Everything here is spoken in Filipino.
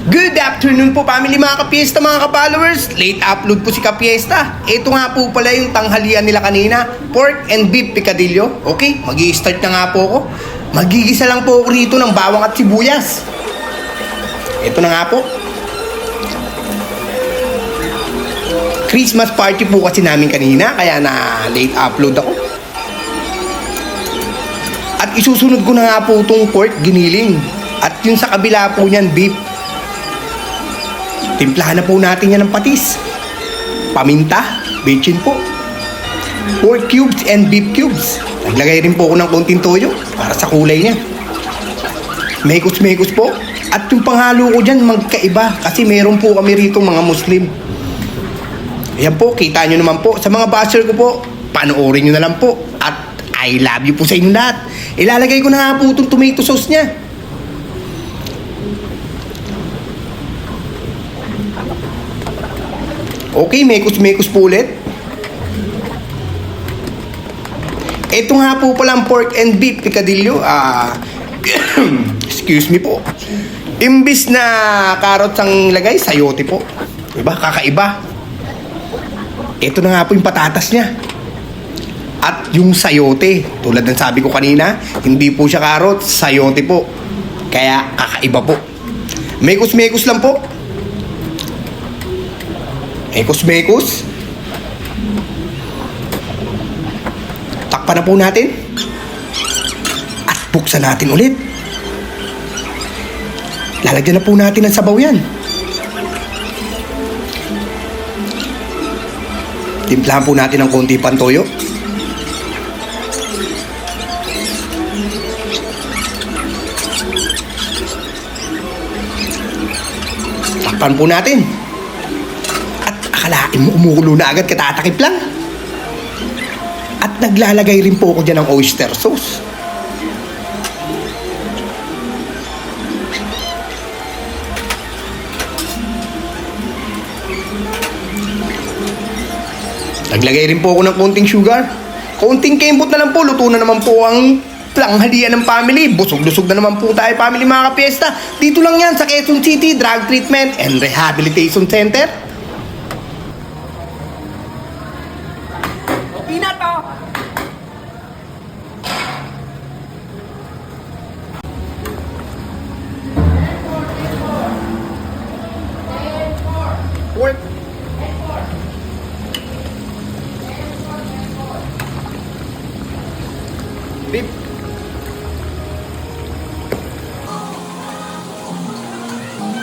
Good afternoon po family mga kapiesta mga ka-followers. Late upload po si Kapiesta. Ito nga po pala yung tanghalian nila kanina. Pork and beef picadillo. Okay, mag-i-start na nga po ako. Magigisa lang po ako rito ng bawang at sibuyas. Ito na nga po. Christmas party po kasi namin kanina, kaya na late upload ako. At isusunod ko na nga po itong pork giniling. At yung sa kabila po niyan beef. Timplahan na po natin yan ng patis. Paminta, bechin po. Pork cubes and beef cubes. Naglagay rin po ako ng konting toyo para sa kulay niya. Mekos-mekos po. At yung panghalo ko dyan magkaiba kasi meron po kami rito mga Muslim. Ayan po, kita nyo naman po. Sa mga basher ko po, panoorin nyo na lang po. At I love you po sa inyo lahat. Ilalagay ko na nga po itong tomato sauce niya. Okay, mekos-mekos po ulit. Ito nga po palang pork and beef picadillo. Excuse me po. Imbis na carrots ang lagay, sayote po. Diba? Kakaiba. Ito na nga po yung patatas niya. At yung sayote, tulad ng sabi ko kanina, hindi po siya carrots, sayote po. Kaya kakaiba po. Mekos-mekos lang po. Mekos-mekos. Takpan na po natin. At buksan natin ulit. Lalagyan na po natin ng sabaw yan. Timplahan po natin ng konti pantoyo. Takpan po natin. Akalain mo umukulo na agad, katatakip lang. At naglalagay rin po ako dyan ng oyster sauce. Naglagay rin po ako ng konting sugar. Konting kembot na lang po, luto na naman po ang tanghalian ng family. Busog-lusog na naman po tayo family mga kapiesta. Dito lang yan sa Quezon City Drug Treatment and Rehabilitation Center.